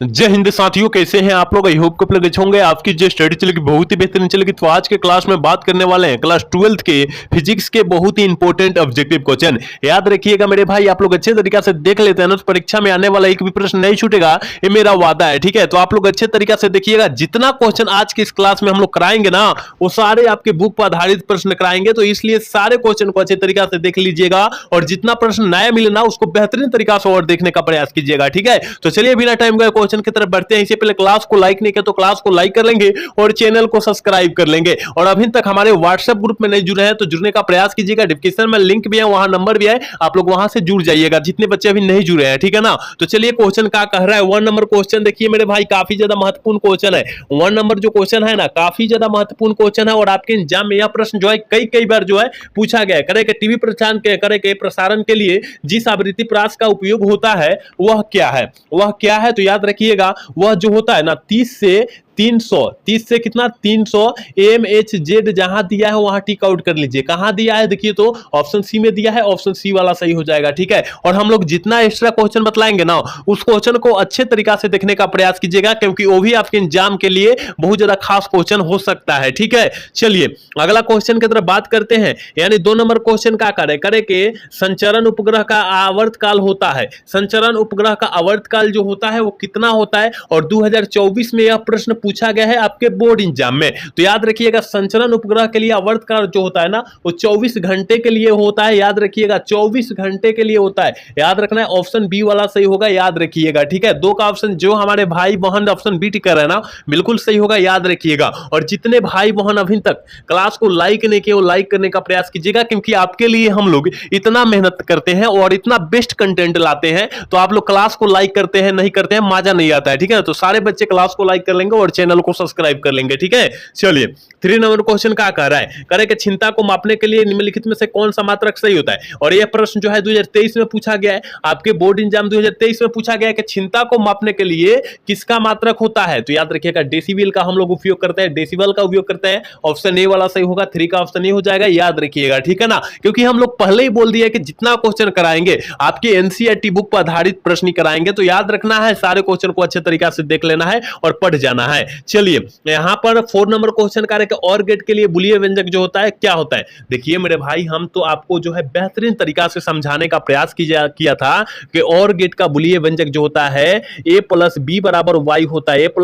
जय हिंद साथियों, कैसे हैं आप लोग। आई होप आप लोग अच्छे होंगे। आपकी जो स्टडी चलेगी बहुत ही बेहतरीन चलेगी। तो आज के क्लास में बात करने वाले हैं क्लास 12th के फिजिक्स के बहुत ही इंपॉर्टेंट ऑब्जेक्टिव क्वेश्चन। याद रखिएगा मेरे भाई, आप लोग अच्छे तरीके से देख लेते हैं ना तो परीक्षा में आने वाला एक भी प्रश्न नहीं छूटेगा, ये मेरा वादा है। ठीक है, तो आप लोग अच्छे तरीके से देखिएगा। जितना क्वेश्चन आज की इस क्लास में हम लोग कराएंगे ना, वो सारे आपके बुक पर आधारित प्रश्न कराएंगे, तो इसलिए सारे क्वेश्चन को अच्छे तरीके से देख लीजिएगा और जितना प्रश्न नया मिले ना उसको बेहतरीन तरीका से और देखने का प्रयास कीजिएगा। ठीक है, तो चलिए बिना टाइम का क्वेश्चन की तरफ बढ़ते हैं। इससे पहले क्लास को लाइक नहीं किया तो क्लास को लाइक कर लेंगे और चैनल को सब्सक्राइब कर लेंगे। और अभी तक हमारे व्हाट्सएप ग्रुप में नहीं जुड़े हैं तो जुड़ने का प्रयास कीजिएगा। डिस्क्रिप्शन में लिंक भी है, वहां नंबर भी है, आप लोग वहां से जुड़ जाइएगा जितने बच्चे अभी नहीं जुड़े हैं। ठीक है ना, तो चलिए क्वेश्चन क्या कह रहा है। 1 नंबर क्वेश्चन देखिए मेरे भाई, काफी ज्यादा महत्वपूर्ण क्वेश्चन है। 1 नंबर जो क्वेश्चन है ना, काफी ज्यादा महत्वपूर्ण क्वेश्चन है और आपके एग्जाम में यह प्रश्न जो है कई बार जो है पूछा गया है। करे के टीवी प्रसारण के लिए जिस आवृत्ति प्रास का उपयोग होता है वह क्या है, वह क्या है। तो याद रखिएगा, वह जो होता है ना 30 से कितना 300 AMHZ जहां दिया है वहां टिक आउट कर लीजिए। कहां दिया है देखिए, तो ऑप्शन सी में दिया है, ऑप्शन सी वाला सही हो जाएगा। ठीक है, और हम लोग जितना एक्स्ट्रा क्वेश्चन बतलाएंगे ना उस क्वेश्चन को अच्छे तरीका से देखने का प्रयास कीजिएगा, क्योंकि वो भी आपके एग्जाम के लिए बहुत ज्यादा खास क्वेश्चन हो सकता है। ठीक है, चलिए अगला क्वेश्चन की तरफ बात करते हैं। यानी 2 नंबर क्वेश्चन का करे के संचरण उपग्रह का आवर्त काल होता है। संचरण उपग्रह का आवर्त काल जो होता है वो कितना होता है, और 2024 में यह प्रश्न पूछा गया है आपके बोर्ड एग्जाम में। तो याद रखिएगा, संचरण उपग्रह के लिए आवर्त काल जो होता है ना वो 24 घंटे के लिए होता है। याद रखिएगा, 24 घंटे के लिए होता है। याद रखना है, ऑप्शन बी वाला सही होगा, याद रखिएगा। ठीक है, 2 का ऑप्शन जो हमारे भाई बहन ऑप्शन बी टिक कर रहे हैं ना बिल्कुल सही होगा, याद रखिएगा। और जितने भाई बहन अभी तक क्लास को लाइक नहीं किए वो लाइक करने का प्रयास कीजिएगा, क्योंकि आपके लिए हम लोग इतना मेहनत करते हैं और इतना बेस्ट कंटेंट लाते हैं। तो आप लोग क्लास को लाइक करते हैं नहीं करते हैं मजा नहीं आता है। ठीक है, तो सारे बच्चे क्लास को लाइक कर लेंगे और चैनल को सब्सक्राइब कर लेंगे। ठीक है, चलिए 3 नंबर क्वेश्चन क्या कह रहा है। करे कि क्षमता को मापने के लिए निम्नलिखित में से कौन सा मात्रक सही होता है। और यह प्रश्न जो है 2023 में पूछा गया है, आपके बोर्ड एग्जाम 2023 में पूछा गया है कि क्षमता को मापने के लिए किसका मात्रक होता है। तो याद रखिएगा, डेसिबल का हम लोग उपयोग करते हैं, डेसिबल का उपयोग करते हैं। ऑप्शन ए वाला सही होगा, 3 का ऑप्शन ए हो जाएगा, याद रखिएगा। ठीक है ना, क्योंकि हम लोग पहले ही बोल दिया कि जितना क्वेश्चन कराएंगे आपके एनसीईआरटी बुक पर आधारित प्रश्न कराएंगे। तो याद रखना है, सारे क्वेश्चन को अच्छे तरीके से देख लेना है और पढ़ जाना है। चलिए यहां पर 4 नंबर क्वेश्चन का और गेट के लिए बुलियन व्यंजक जो होता है क्या होता है। देखिए मेरे भाई, हम तो आपको जो है बेहतरीन तरीका से समझाने का प्रयास किया था कि और गेट का बुलियन व्यंजक जो होता है a + b = y होता है। a +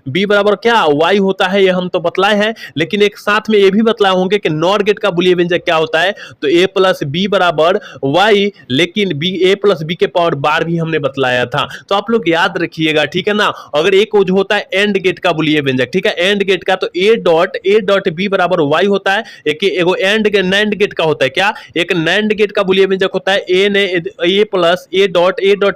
b = क्या y होता है, ये हम तो बतलाए हैं, लेकिन एक साथ में ये भी बतलाए होंगे कि नॉर गेट का बुलियन व्यंजक क्या होता है। तो a + b = y, लेकिन a + b के पावर बार भी हमने बतलाया था। तो आप लोग याद रखिएगा। ठीक है ना, अगर एक जो होता है एंड गेट का बुलियन व्यंजक, ठीक है, एंड गेट का, तो a.b = y होता है। एक एगो नैंड गेट का होता है क्या, एक नैंड गेट का बुलियन व्यंजक होता है a +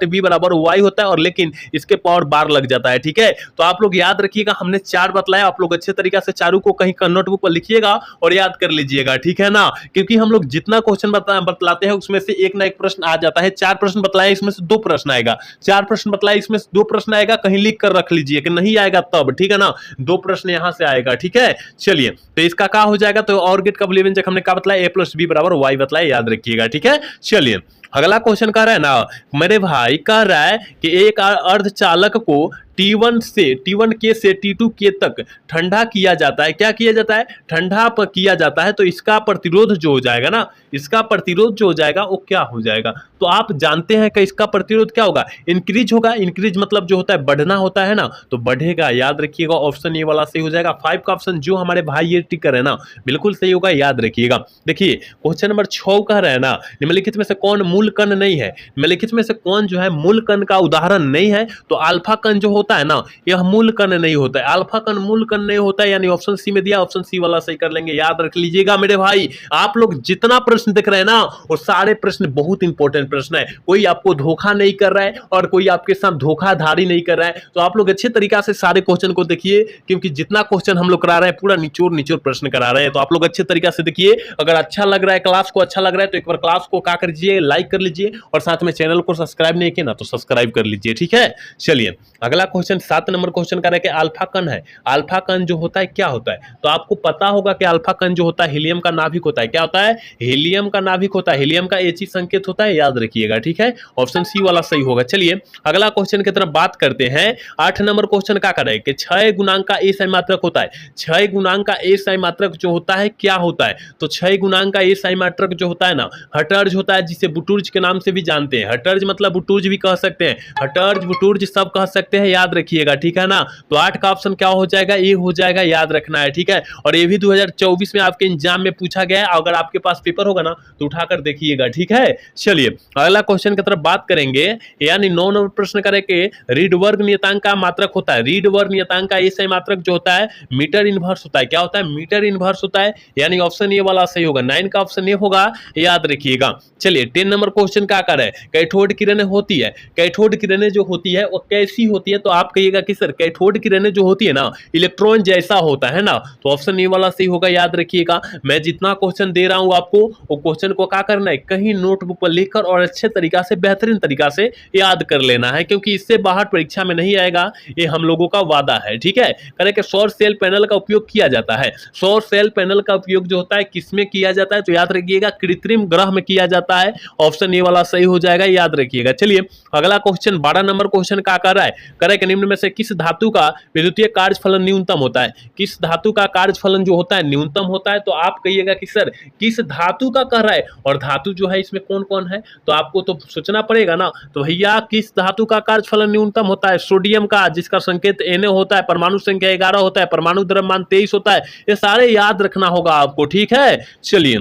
a.b = y होता है, और लेकिन इसके पावर बार लग जाता है। ठीक है, तो आप लोग याद रखिएगा, हमने 4 बतलाया, आप लोग अच्छे तरीके से चारों को कहीं नोटबुक पर लिखिएगा और याद कर लीजिएगा। ठीक है ना, क्योंकि हम लोग जितना क्वेश्चन बतलाते हैं उसमें से एक ना एक प्रश्न आ जाता है। 4 प्रश्न बतलाए, इसमें से 2 प्रश्न आएगा। 4 प्रश्न बतलाए, इसमें से 2 प्रश्न आएगा, कहीं लिख कर रख लीजिए कि नहीं आएगा तब। ठीक है ना, 2 प्रश्न यहां से आएगा। ठीक है, चलिए तो इसका क्या हो जाएगा। तो और गेट का बुलियन व्यंजक हमने क्या बतलाया, a + b = y बतलाया, याद रखिएगा। ठीक है, चलिए अगला क्वेश्चन कह रहा है ना मेरे भाई, कह रहा है कि एक अर्धचालक को T1 के से T2 के तक ठंडा किया जाता है। क्या किया जाता है, ठंडा पर किया जाता है। तो इसका प्रतिरोध जो हो जाएगा ना, इसका प्रतिरोध जो हो जाएगा वो क्या हो जाएगा। तो आप जानते हैं कि इसका प्रतिरोध क्या होगा, इंक्रीज होगा। इंक्रीज मतलब जो होता है बढ़ना होता है ना, तो बढ़ेगा, याद रखिएगा। ऑप्शन ए वाला सही हो जाएगा। 5 का ऑप्शन जो हमारे भाई ये टिक कर रहे हैं ना बिल्कुल सही होगा, याद रखिएगा। देखिए क्वेश्चन नंबर 6 कह रहे हैं ना, निम्नलिखित में से कौन मूल कण नहीं है। निम्नलिखित में से कौन जो है मूल कण का उदाहरण नहीं है। तो अल्फा कण जो होता है ना, यह मूल कण नहीं होता है। अल्फा कण मूल कण नहीं होता है, यानी ऑप्शन सी में दिया, ऑप्शन सी वाला सही कर लेंगे, याद रख लीजिएगा मेरे भाई। आप लोग जितना प्रश्न देख रहे हैं ना वो सारे प्रश्न बहुत इंपॉर्टेंट प्रश्न है। कोई आपको धोखा नहीं कर रहा है और कोई आपके साथ धोखाधड़ी नहीं कर रहा है। तो आप लोग अच्छे तरीका से सारे क्वेश्चन को देखिए, क्योंकि जितना क्वेश्चन हम लोग करा रहे हैं पूरा निचोड़ प्रश्न करा रहे हैं। तो आप लोग अच्छे तरीका से देखिए। अगर अच्छा लग रहा है, क्लास को अच्छा लग रहा है, तो एक बार क्लास को क्या कर दीजिए, लाइक लाइक कर लीजिए और साथ में चैनल को सब्सक्राइब नहीं किया ना तो सब्सक्राइब कर लीजिए, ठीक है। चलिए अगला क्वेश्चन 7 नंबर क्वेश्चन का है कि अल्फा कण है, अल्फा कण जो होता है क्या होता है? तो आपको पता होगा कि अल्फा कण जो होता है हीलियम का नाभिक होता है। क्या होता है? हीलियम का नाभिक होता है। हीलियम का He संकेत होता है, याद रखिएगा, ठीक है। ऑप्शन सी वाला सही होगा। चलिए अगला क्वेश्चन की तरफ बात करते हैं। 8 नंबर क्वेश्चन क्या कर रहे हैं कि 6 गुणांक का ए सही मात्रक होता है। 6 गुणांक का ए सही मात्रक जो होता है क्या होता है? तो 6 गुणांक का ए सही मात्रक जो होता है ना, हटर्ज होता है, जिसे बुटुर्ज के नाम से भी जानते हैं। हटर्ज मतलब बुटुर्ज भी कह सकते हैं, हटर्ज बुटुर्ज सब कह सकते हैं, याद रखिएगा, ठीक है ना। तो 8 का ऑप्शन क्या हो जाएगा? ए हो जाएगा, याद रखना है, ठीक है। और ये भी 2024 में आपके एग्जाम में पूछा गया है, अगर आपके पास पेपर होगा ना तो उठाकर देखिएगा, ठीक है। चलिए अगला क्वेश्चन की तरफ बात करेंगे, यानी 9 नंबर प्रश्न करें कि रीडबर्ग नियतांक का मात्रक होता है। रीडबर्ग नियतांक का ए सही मात्रक जो होता है मीटर इनवर्स होता है। क्या होता है? मीटर इनवर्स होता है, यानी ऑप्शन ए वाला सही होगा। 9 का ऑप्शन ए होगा, याद रखिएगा। चलिए 10 नंबर क्वेश्चन क्या कर रहे हैं? कैथोड किरणें होती है, कैथोड किरणें जो होती है वो कैसी होती है? तो आप कहिएगा कि सर कैथोड किरणें जो होती है ना इलेक्ट्रॉन जैसा होता है ना, तो ऑप्शन ए वाला सही होगा, याद रखिएगा। मैं जितना क्वेश्चन दे रहा हूं आपको वो क्वेश्चन को क्या करना है, कहीं नोटबुक पर लिखकर और अच्छे तरीका से बेहतरीन तरीका से याद कर लेना है, क्योंकि इससे बाहर परीक्षा में नहीं आएगा, ये हम लोगों का वादा है, ठीक है। करें कि सौर सेल पैनल का उपयोग किया जाता है। सौर सेल पैनल का उपयोग जो होता है किसमें किया जाता है? तो याद रखिएगा कृत्रिम ग्रह में किया जाता है। ऑप्शन ए वाला सही हो जाएगा, याद रखिएगा। चलिए अगला क्वेश्चन 12 नंबर क्वेश्चन क्या कर रहा है? करे कि निम्न में से किस धातु का विद्युतीय कार्यफलन न्यूनतम होता है? किस धातु का कार्यफलन जो होता है न्यूनतम होता है? तो आप कहिएगा कि सर किस धातु का कर रहा है, और धातु जो है इसमें कौन कौन है, तो आपको तो सोचना पड़ेगा ना। तो भैया किस धातु का कार्यफलन न्यूनतम होता है? सोडियम का, जिसका संकेत Na होता है, परमाणु संख्या 11 होता है, परमाणु द्रव्यमान 23 होता है। ये सारे याद रखना होगा आपको, ठीक है। चलिए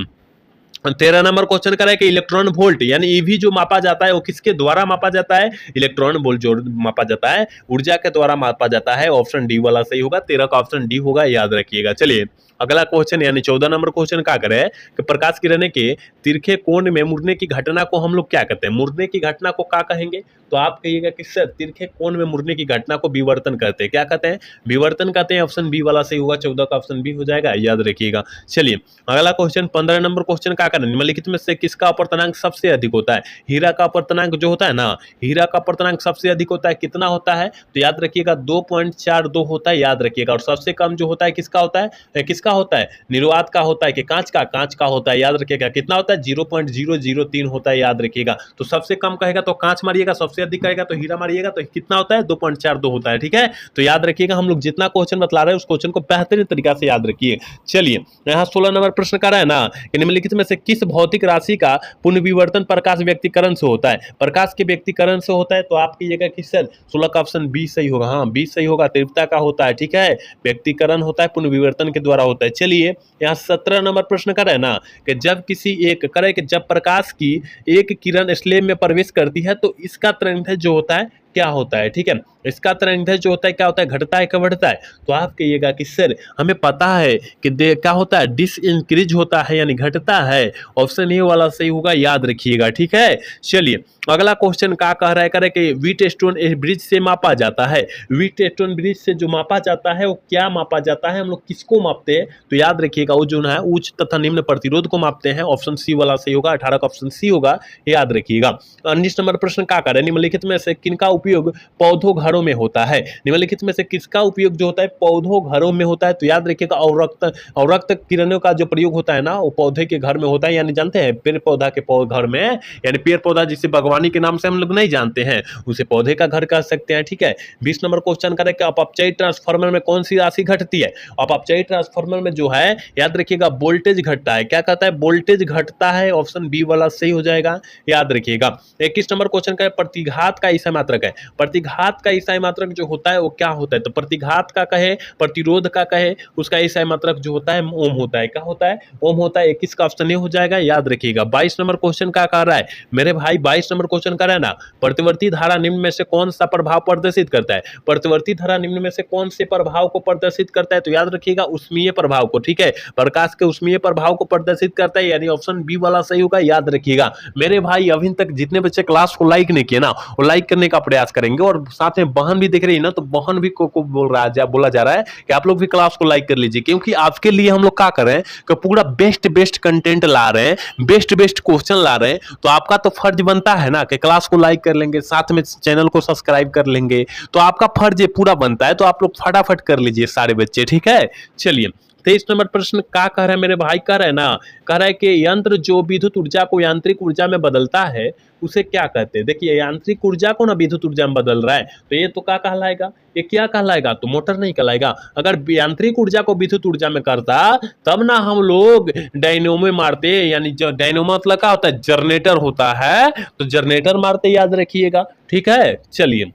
13 नंबर क्वेश्चन करें कि इलेक्ट्रॉन वोल्ट यानी ईवी जो मापा जाता है वो किसके द्वारा मापा जाता है? इलेक्ट्रॉन वोल्ट जो मापा जाता है ऊर्जा के द्वारा मापा जाता है। ऑप्शन डी वाला सही होगा, 13 का ऑप्शन डी होगा, याद रखिएगा। चलिए अगला क्वेश्चन यानी 14 नंबर क्वेश्चन क्या करें कि प्रकाश किरणें के तिरछे कोण में मुड़ने की घटना को हम लोग क्या कहते हैं? मुड़ने की घटना को क्या कहेंगे? तो आप कहिएगा कि सर तिरछे कोण में मुड़ने की घटना को विवर्तन कहते हैं। क्या कहते हैं? विवर्तन कहते हैं। ऑप्शन बी वाला सही होगा, 14 का ऑप्शन बी हो जाएगा, याद रखिएगा। चलिए अगला क्वेश्चन 15 नंबर क्वेश्चन क्या करें? निम्नलिखित में से किसका अपवर्तनांक सबसे अधिक होता है? हीरा का अपवर्तनांक जो होता है ना, हीरा का अपवर्तनांक सबसे अधिक होता है, कितना होता है? तो याद रखिएगा 2.42 होता है, याद रखिएगा। और सबसे कम जो होता है किसका होता है? किसका होता है? निर्वात का होता है कि कांच का? कांच का होता है, याद रखिएगा। कितना होता है? 0.003 होता है, याद रखिएगा। तो सबसे कम कहेगा तो कांच मारिएगा, सबसे अधिक कहेगा तो हीरा मारिएगा, तो कितना होता है? 2.42 होता है, ठीक है। तो याद रखिएगा, हम लोग जितना क्वेश्चन बतला रहे हैं उस क्वेश्चन को बेहतरीन तरीका से याद रखिए। चलिए यहाँ 16 नंबर प्रश्न कर रहा है ना कि निम्नलिखित में से किस भौतिक राशि का पुनर्विवर्तन प्रकाश व्यक्तीकरण से होता है? प्रकाश के व्यक्तीकरण से होता है। तो आप कहिएगा कि सर 16 का ऑप्शन बी सही होगा। हाँ बी सही होगा, तीव्रता का होता है, ठीक है। व्यक्तीकरण होता है, पुनर्विवर्तन के द्वारा होता है। चलिए यहाँ 17 नंबर प्रश्न कर रहे हैं ना कि जब किसी एक करे कि जब प्रकाश की एक किरण स्लेब में प्रवेश करती है तो इसका तरंगदैर्घ्य जो होता है क्या होता है? ठीक है, इसका तरंगदैर्घ्य जो होता है क्या होता है? घटता है क्या बढ़ता है? तो आप कहिएगा कि सर हमें पता है कि क्या होता है? डिस इंक्रीज होता है, यानी घटता है। ऑप्शन ए वाला सही होगा, याद रखिएगा, ठीक है। चलिए अगला क्वेश्चन क्या कह रहा है करे कि व्हीटस्टोन ब्रिज से मापा जाता है। व्हीटस्टोन ब्रिज से जो मापा जाता है वो क्या मापा जाता है? हम लोग किसको मापते हैं? तो याद रखिएगा वो जो है उच्च तथा निम्न प्रतिरोध को मापते हैं। ऑप्शन सी वाला सही होगा, 18 का ऑप्शन सी होगा, याद रखिएगा। 19 नंबर प्रश्न क्या कर रहे हैं? निम्नलिखित में से किनका उपयोग पौधों घरों में होता है? निम्नलिखित में से किसका उपयोग जो होता है पौधों घरों में होता है? तो याद रखिएगा अवरक्त किरणों का जो प्रयोग होता है ना वो पौधे के घर में होता है, यानी जानते हैं पेड़ पौधा के घर में, यानी पेड़ पौधा जिसे भगवानी के नाम से हम लोग नहीं जानते हैं उसे पौधे का घर कह सकते हैं, ठीक है। 20 नंबर क्वेश्चन करें कि अपचयी ट्रांसफार्मर में कौन सी राशि घटती है? अपचयी ट्रांसफार्मर में जो है याद रखिएगा वोल्टेज घटता है। क्या कहता है? वोल्टेज घटता है। ऑप्शन बी वाला सही हो जाएगा, याद रखिएगा। 21 नंबर क्वेश्चन का प्रतिघात का ईसाई मात्रक है। प्रतिघात का ईसाई मात्रक जो होता है वो क्या होता है? तो प्रतिघात का कहे, प्रतिरोध का कहे, उसका ईसाई मात्रक जो होता है ओम होता है। क्या होता है? ओम होता है। 21 का ऑप्शन ए हो जाएगा, याद रखिएगा। 22 नंबर क्वेश्चन का कह रहा है मेरे भाई, 22 नंबर क्वेश्चन का है ना, प्रतिवर्ती धारा निम्न में से कौन सा प्रभाव प्रदर्शित करता है? प्रतिवर्ती धारा निम्न में से कौन से प्रभाव को प्रदर्शित करता है? तो याद रखिएगा उष्मीय प्रभाव को, ठीक है। प्रकाश के उष्मीय प्रभाव को प्रदर्शित करता है, यानी ऑप्शन बी वाला सही होगा, याद रखिएगा। मेरे भाई अभी तक जितने बच्चे क्लास को लाइक नहीं किए ना वो लाइक करने का प्रयास करेंगे और साथ में में बहन भी दिख रही है ना, तो बहन भी को बोला जा रहा है कि आप लोग भी क्लास को लाइक कर लीजिए, क्योंकि आपके लिए हम लोग क्या कर रहे हैं कि पूरा बेस्ट बेस्ट कंटेंट ला रहे हैं, बेस्ट बेस्ट क्वेश्चन ला रहे हैं। तो आपका तो फर्ज बनता है ना कि क्लास को लाइक कर लेंगे, साथ में चैनल को सब्सक्राइब कर लेंगे, तो आपका फर्ज पूरा बनता है। तो आप लोग फटाफट कर लीजिए सारे बच्चे, ठीक है। चलिए 23 नंबर प्रश्न क्या कह रहा है मेरे भाई, कह रहा है ना, कह रहा है कि यंत्र जो विद्युत ऊर्जा को यांत्रिक ऊर्जा में बदलता है उसे क्या कहते हैं। देखिए यांत्रिक ऊर्जा को ना विद्युत ऊर्जा में बदल रहा है, तो ये तो क्या कहलाएगा, ये क्या कहलाएगा, तो मोटर नहीं कहलाएगा। अगर यांत्रिक ऊर्जा को विद्युत ऊर्जा में करता तब ना हम लोग डायनोमो मारते, यानी जो डायनोमो मतलब क्या होता है, जनरेटर होता है, तो जनरेटर मारते, याद रखिएगा, ठीक है। चलिए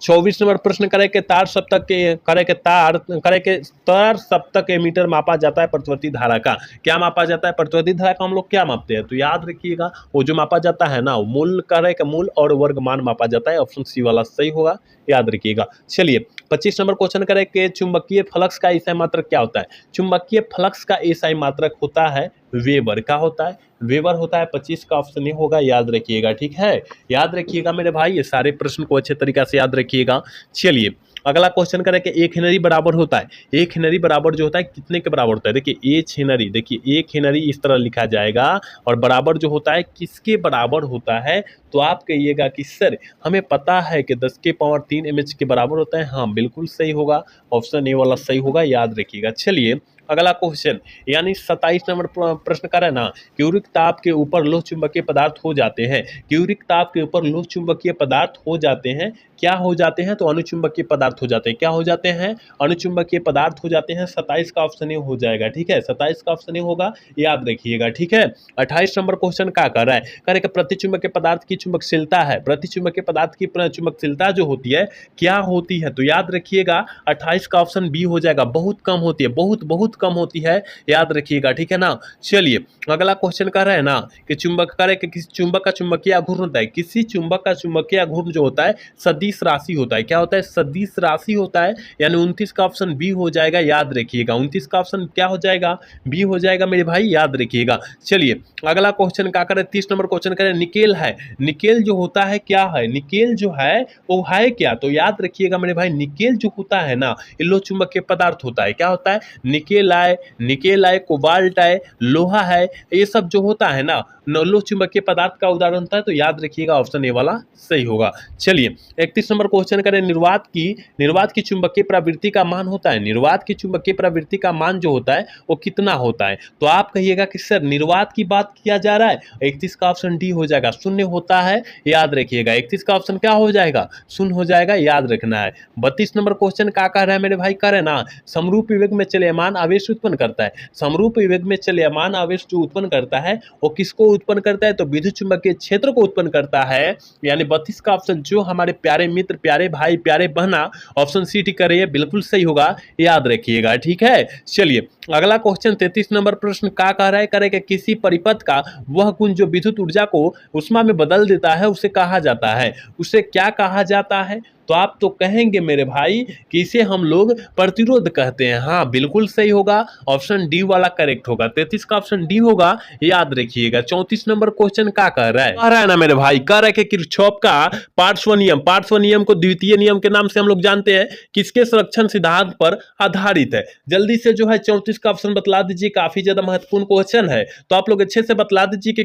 24 नंबर प्रश्न करे के तार सप्तक के तार सप्तक मीटर मापा जाता है प्रतिवर्ती धारा का, क्या मापा जाता है, प्रतिवर्ती धारा का हम लोग क्या मापते हैं, तो याद रखिएगा वो जो मापा जाता है ना, मूल करे का मूल और वर्ग मान मापा जाता है, ऑप्शन सी वाला सही होगा, याद रखिएगा। चलिए 25 नंबर क्वेश्चन करे कि चुंबकीय फ्लक्स का एसआई मात्रक क्या होता है। चुंबकीय फ्लक्स का एसआई मात्रक होता है वेबर, का होता है वेबर होता है। 25 का ऑप्शन ही होगा, याद रखिएगा, ठीक है। याद रखिएगा मेरे भाई, ये सारे प्रश्न को अच्छे तरीके से याद रखिएगा। चलिए अगला क्वेश्चन करें कि एक हेनरी बराबर होता है, एक हेनरी बराबर जो होता है कितने के बराबर होता है। देखिए एच हेनरी, देखिए एक हेनरी इस तरह लिखा जाएगा, और बराबर जो होता है किसके बराबर होता है, तो आप कहिएगा कि सर हमें पता है कि 10 के पावर 3 mH के बराबर होता है। हाँ बिल्कुल सही होगा, ऑप्शन ए वाला सही होगा, याद रखिएगा। चलिए अगला क्वेश्चन यानी 27 नंबर प्रश्न का है ना, क्यूरिक ताप के ऊपर लोह चुंबकीय पदार्थ हो जाते हैं, क्यूरिक ताप के ऊपर लोह चुंबकीय पदार्थ हो जाते हैं, क्या हो जाते हैं, तो अनुचुंबकीय पदार्थ हो जाते हैं, क्या हो जाते हैं, अनुचुंबकीय पदार्थ हो जाते हैं। 27 का ऑप्शन ए हो जाएगा, ठीक है, 27 का ऑप्शन ए होगा, याद रखिएगा, ठीक है। 28 नंबर क्वेश्चन क्या कर रहा है, कह रहे कि प्रतिचुंबकीय पदार्थ की चुंबकशीलता है, प्रतिचुंबकीय पदार्थ की चुंबकशीलता जो होती है क्या होती है, तो याद रखिएगा 28 का ऑप्शन बी हो जाएगा, बहुत कम होती है, बहुत बहुत कम होती है, याद रखिएगा, ठीक है ना। चलिए अगला क्वेश्चन कह रहा है ना कि चुंबक करे कि किसी चुंबक का चुंबकीय आघूर्ण होता है, किसी चुंबक का चुंबकीय आघूर्ण जो होता है सदिश राशि होता है, क्या होता है, सदिश राशि होता है, यानी 29 का ऑप्शन बी हो जाएगा, याद रखिएगा। 29 का ऑप्शन क्या हो जाएगा, बी हो जाएगा मेरे भाई, याद रखिएगा। चलिए अगला क्वेश्चन क्या करें, 30 नंबर क्वेश्चन करें, निकेल है, निकेल जो होता है क्या है, निकेल जो है वो है क्या, तो याद रखिएगा मेरे भाई, निकेल जो होता है ना ये लोह चुंबकीय पदार्थ होता है, क्या होता है, निकेल है, कोबाल्ट है, लोहा है, ये सब जो होता है ना लोह चुंबकीय पदार्थ का उदाहरण होता है, तो याद रखिएगा ऑप्शन ए वाला सही होगा। चलिए 31 नंबर क्वेश्चन करें, निर्वात की चुंबकीय प्रवृत्ति का मान होता है, निर्वात की चुंबकीय प्रवृत्ति का मान जो होता है वो कितना होता है, तो आप कहिएगा कि सर निर्वात की बात किया जा रहा है, 31 का ऑप्शन डी हो जाएगा, शून्य होता है, याद रखिएगा। 31 का ऑप्शन क्या हो जाएगा, शून्य हो जाएगा, याद रखना है। 32 नंबर क्वेश्चन क्या कह रहा है मेरे भाई, कह रहे ना समरूप विवेग में चलयमान आवेश उत्पन्न करता है, समरूप विवेग में चलयमान आवेश जो उत्पन्न करता है वो किसको उत्पन्न करता है, तो विद्युत चुंबकीय क्षेत्र को उत्पन्न करता है, यानी 32 का ऑप्शन जो हमारे प्यारे मित्र, प्यारे भाई, प्यारे बहना ऑप्शन सी टिक कर रही है, बिल्कुल सही होगा, याद रखिएगा, ठीक है। चलिए अगला क्वेश्चन 33 नंबर प्रश्न क्या कह रहा है, करे कि किसी परिपथ का वह गुण जो विद्युत ऊर्जा को उष्मा में बदल देता है उसे कहा जाता है, उसे क्या कहा जाता है, तो आप तो कहेंगे मेरे भाई कि इसे हम लोग प्रतिरोध कहते हैं। हाँ बिल्कुल सही होगा, ऑप्शन डी वाला करेक्ट होगा, 33 का ऑप्शन डी होगा, याद रखिएगा। 34 नंबर क्वेश्चन क्या कह रहा है ना मेरे भाई, कह रहा है कि किरचॉफ का पार्श्व नियम को द्वितीय नियम के नाम से हम लोग जानते हैं, किसके संरक्षण सिद्धांत पर आधारित है। जल्दी से जो है 34 का ऑप्शन बतला दीजिए, काफी ज्यादा महत्वपूर्ण क्वेश्चन है, तो आप लोग अच्छे से बतला दीजिए कि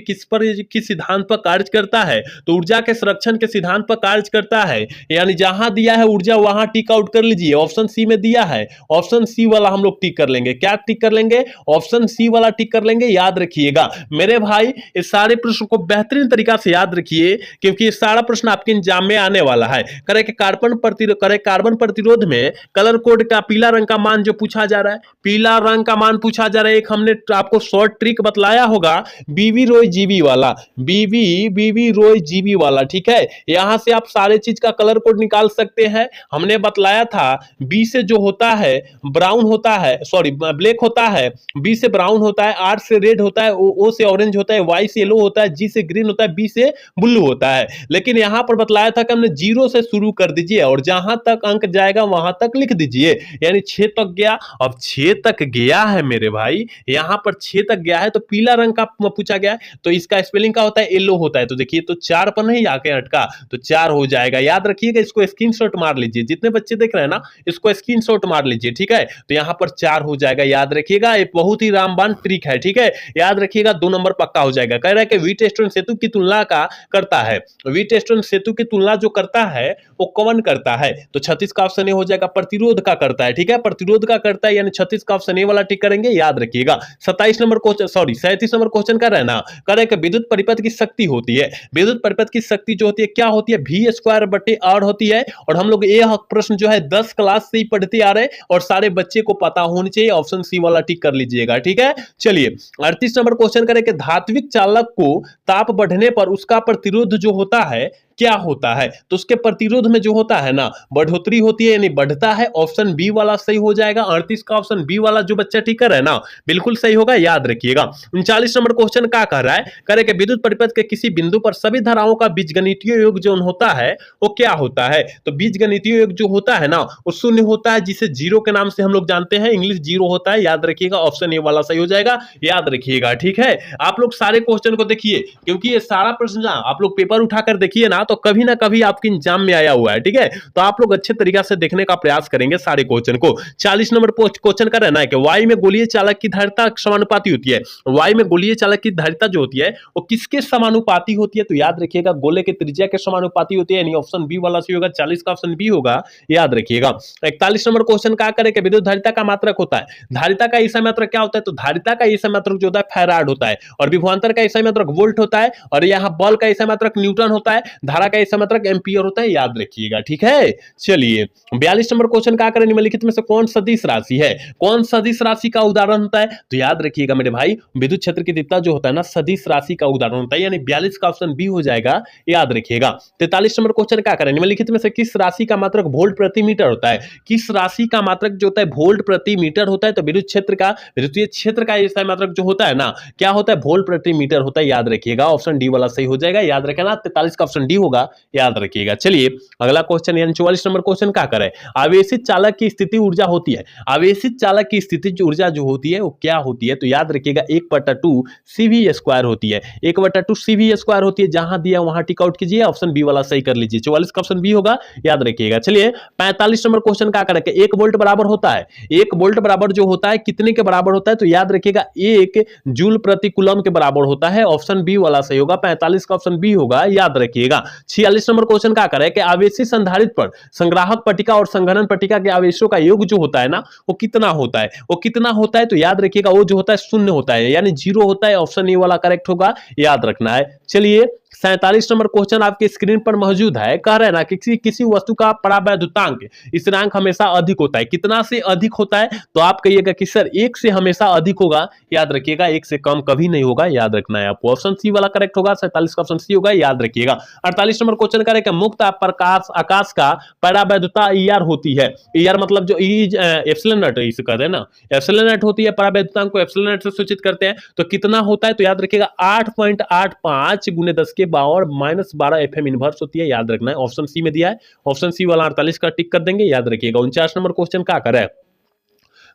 किस सिद्धांत पर कार्य करता है, तो ऊर्जा के संरक्षण के सिद्धांत पर कार्य करता है, यानी जहां दिया है ऊर्जा वहां टिक आउट कर लीजिए, ऑप्शन सी में दिया है, ऑप्शन सी वाला हम लोग टिक कर लेंगे, क्या टिक कर लेंगे, ऑप्शन सी वाला टिक कर लेंगे, याद रखिएगा मेरे भाई। इस सारे प्रश्न को बेहतरीन तरीका से याद रखिए, क्योंकि ये सारा प्रश्न आपके एग्जाम में आने वाला है। करे कि कार्बन प्रतिरोध में कलर कोड का पीला रंग का मान जो पूछा जा रहा है, पीला रंग का मान पूछा जा रहा है, एक हमने आपको शॉर्ट ट्रिक बतलाया होगा, बीवी रोय जीबी वाला, बीवी रोय जीबी वाला, ठीक है। यहां से आप सारे चीज का कलर कोड निकाल सकते हैं। हमने बतलाया था बी से जो होता है ब्राउन होता है, सॉरी ब्लैक होता है, बी से ब्राउन होता है, आर से रेड होता है, ओ से ऑरेंज होता है, वाई से येलो होता है, जी से ग्रीन होता है, बी से ब्लू होता है। लेकिन यहां पर बतलाया था कि हमने 0 से शुरू कर दीजिए और जहां तक अंक जाएगा वहां तक लिख दीजिए, यानी 6 तक गया। अब 6 तक गया है मेरे भाई, यहां पर 6 तक गया है तो पीला रंग का पूछा गया है, तो इसका स्पेलिंग क्या होता है, येलो होता है। तो देखिए तो 4 पर नहीं आके अटका, तो 4 हो जाएगा। याद रखिएगा, इसको स्क्रीनशॉट मार लीजिए, जितने बच्चे देख रहे हैं ना इसको स्क्रीनशॉट मार लीजिए, ठीक है। तो यहां पर 4 हो जाएगा। याद रखिएगा, ये बहुत ही रामबाण ट्रिक है, ठीक है। याद रखिएगा 2 नंबर पक्का हो जाएगा। कह रहा है कि वीटस्टोन सेतु की तुलना का करता है, वीटस्टोन सेतु की तुलना जो करता है वो कौन करता है, तो 36 का ऑप्शन ए हो जाएगा, प्रतिरोध का करता है, ठीक है। प्रतिरोध का करता है, यानी 36 का ऑप्शन ए वाला टिक करेंगे। याद रखिएगा 27 number question, sorry 37 number question कर रहे हैं ना, कह रहे हैं कि विद्युत परिपथ की शक्ति होती है, विद्युत परिपथ की शक्ति जो होती है क्या होती है, वी स्क्वायर बटे आर होती है। और हम लोग ये प्रश्न जो है 10 क्लास से ही पढ़ते आ रहे हैं और सारे बच्चे को पता होनी चाहिए। ऑप्शन सी वाला टिक कर लीजिएगा, ठीक है। चलिए 38 नंबर क्वेश्चन करें कि धात्विक चालक को ताप बढ़ने पर उसका प्रतिरोध जो होता है क्या होता है, तो उसके प्रतिरोध में जो होता है ना बढ़ोतरी होती है, यानी बढ़ता है। ऑप्शन बी वाला सही हो जाएगा। 38 का ऑप्शन बी वाला जो बच्चा ठीक कर रहा है ना बिल्कुल सही होगा। याद रखिएगा 39 नंबर क्वेश्चन क्या कह रहा है, करे कि विद्युत परिपथ के किसी बिंदु पर सभी धाराओं का बीजगणितीय योग जो होता है वो क्या होता है, तो बीजगणितीय योग जो होता है ना वो शून्य होता है, जिसे जीरो के नाम से हम लोग जानते हैं, इंग्लिश जीरो होता है। याद रखिएगा ऑप्शन ए वाला सही हो जाएगा। याद रखिएगा, ठीक है। आप लोग सारे क्वेश्चन को देखिए, क्योंकि ये सारा प्रश्न आप लोग पेपर उठाकर देखिए ना तो कभी ना कभी आपके एग्जाम में आया हुआ है, ठीक है। तो आप लोग अच्छे तरीके से देखने का प्रयास करेंगे सारे क्वेश्चन को। 40 नंबर क्वेश्चन का रहना है कि वायु में गोलीय चालक की धारिता समानुपाती होती है, वायु में गोलीय चालक की धारिता जो होती है वो किसके समानुपाती होती है, तो याद रखिएगा गोले के त्रिज्या के समानुपाती होती है, यानी ऑप्शन बी वाला सही होगा। 40 का ऑप्शन बी होगा। याद रखिएगा 41 नंबर क्वेश्चन क्या करे कि विद्युत धारिता का मात्रक होता है, धारिता का ईसा मात्रक क्या होता है, तो धारिता का ईसा मात्रक जो होता है फैराड होता है, और विभवांतर का ईसा मात्रक वोल्ट होता है, और यहां बल का ईसा मात्रक न्यूटन होता है, धारा का ईसा मात्रक एम्पियर होता है। याद रखिएगा, ठीक है। चलिए 42 नंबर क्वेश्चन क्या करें, निम्नलिखित में से कौन सदिश राशि है, कौन सदिश राशि का उदाहरण होता है, तो याद रखिएगा मेरे भाई विद्युत क्षेत्र की तीव्रता जो होता है ना सदिश राशि का उदाहरण होता है, यानी 42 का ऑप्शन बी हो जाएगा। याद रखिएगा 43 नंबर क्वेश्चन क्या करें, निम्नलिखित में से किस राशि का मात्रक वोल्ट प्रति मीटर होता है, किस राशि का मात्रक जो होता है वोल्ट प्रति मीटर होता है, तो विद्युत क्षेत्र का विद्युतीय क्षेत्र का ऐसा मात्रक जो होता है ना क्या होता है, वोल्ट प्रति मीटर होता है। याद रखिएगा ऑप्शन डी वाला सही हो जाएगा। याद रखना 43 का ऑप्शन डी होगा। याद रखिएगा। चलिए अगला क्वेश्चन यानी 44 नंबर क्वेश्चन क्या करे, आवेशित चालक की स्थिति ऊर्जा होती है, आवेशित चालक की स्थिति ऊर्जा जो होती है वो क्या होती है, तो याद रखिएगा 1/2 CV² होती है, 1/2 CV² होती है। जहां दिया वहां टिक आउट कीजिए, ऑप्शन बी वाला सही कर लीजिए। 44 का ऑप्शन बी होगा। याद रखिएगा। चलिए 45 नंबर क्वेश्चन क्या करें, 1 वोल्ट बराबर होता है, 1 वोल्ट बराबर जो होता है कितने के बराबर होता है, तो याद रखिएगा 1 जूल प्रति कूलम के बराबर होता है। ऑप्शन बी वाला सही होगा। 45 का ऑप्शन बी होगा। याद रखिएगा। 46 नंबर क्वेश्चन क्या करें कि आवेशित संधारित्र पर संग्राहक पट्टिका और संघनन पट्टिका के आवेशों का योग जो होता है ना वो कितना होता है, वो कितना होता है, तो याद रखिएगा वो जो होता है शून्य होता है, यानी जीरो होता है। ऑप्शन ए वाला करेक्ट होगा। याद रखना है। चलिए 47 नंबर क्वेश्चन आपके स्क्रीन पर मौजूद है। कह रहे हैं ना कि किसी वस्तु का परावैद्युतांक स्थिरांक हमेशा अधिक होता है, कितना से अधिक होता है, तो आप कहिएगा कि सर 1 से हमेशा अधिक होगा। याद रखिएगा 1 से कम कभी नहीं होगा। याद रखना है आपको। ऑप्शन सी वाला करेक्ट होगा। 47 का ऑप्शन सी होगा। याद रखिएगा। 48 नंबर क्वेश्चन करें कि मुक्त प्रकाश आकाश का परावैद्युता ER होती है, ER मतलब जो एप्सिलॉन नॉट इसे कहते हैं ना, एप्सिलॉन नॉट होती है, परावैद्युतांक को एप्सिलॉन नॉट से सूचित करते हैं। तो कितना होता है, तो याद रखिएगा 8.85 × 10 के पावर -12 FM इनवर्स होती है। याद रखना है। ऑप्शन सी में दिया है। ऑप्शन सी वाला 48 का टिक कर देंगे। याद रखिएगा। 49 नंबर क्वेश्चन क्या करे,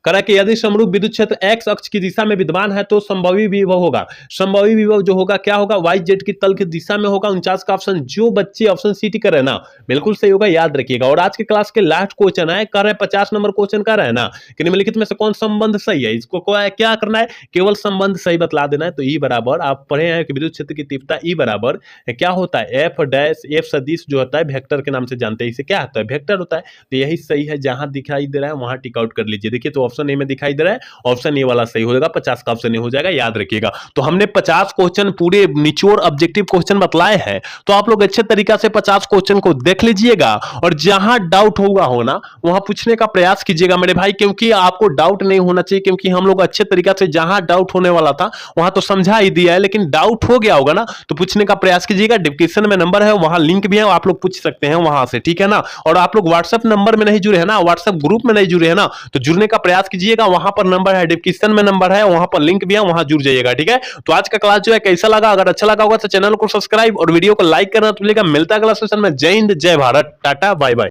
करा कि यदि समरूप विद्युत क्षेत्र x अक्ष की दिशा में विद्यमान है तो संभवी विभव होगा, संभवी विभव जो होगा क्या होगा, YZ की तल की दिशा में होगा। 49 का ऑप्शन जो बच्चे ऑप्शन सी टिक कर रहे हैं ना बिल्कुल सही होगा। याद रखिएगा। और आज के क्लास के लास्ट क्वेश्चन है, कर रहे 50 नंबर क्वेश्चन का है ना कि निम्नलिखित में से कौन संबंध सही है, इसको क्या करना है, केवल संबंध सही बतला देना है। तो ई बराबर आप पढ़े हैं कि विद्युत क्षेत्र की तीव्रता ई बराबर क्या होता है, F सदिश जो होता है वेक्टर के नाम से जानते हैं, इसे क्या होता है, वेक्टर होता है। तो यही सही है, जहां दिखाई दे रहा है वहां टिक आउट कर लीजिए। देखिए तो ऑप्शन ए में दिखाई दे रहा है, ऑप्शन ए वाला सही हो जाएगा। 50 का ऑप्शन ए हो जाएगा। याद रखिएगा। तो हमने 50 क्वेश्चन पूरे निचोड़ ऑब्जेक्टिव क्वेश्चन बतलाए हैं, तो आप लोग अच्छे तरीका से 50 क्वेश्चन को देख लीजिएगा और जहां डाउट होगा होना वहां पूछने का प्रयास कीजिएगा मेरे भाई, क्योंकि आपको डाउट नहीं होना चाहिए, क्योंकि हम लोग अच्छे तरीका से जहां डाउट होने वाला था वहां तो समझा ही दिया है, लेकिन डाउट हो गया होगा ना तो पूछने का प्रयास कीजिएगा। डिस्क्रिप्शन में नंबर है, वहां लिंक भी है, आप लोग पूछ सकते हैं वहां से, ठीक है ना। और आप लोग व्हाट्सएप नंबर में नहीं जुड़े हैं ना, व्हाट्सएप ग्रुप में नहीं जुड़े हैं ना, तो जुड़ने का प्रयास कीजिएगा। वहां पर नंबर है, डिस्क्रिप्शन में नंबर है, वहां पर लिंक भी है, वहां जुड़ जाइएगा, ठीक है। तो आज का क्लास जो है कैसा लगा, अगर अच्छा लगा होगा तो चैनल को सब्सक्राइब और वीडियो को लाइक करना तो मिलेगा। मिलता है अगला सेशन में। जय हिंद, जय भारत, टाटा, बाय बाय।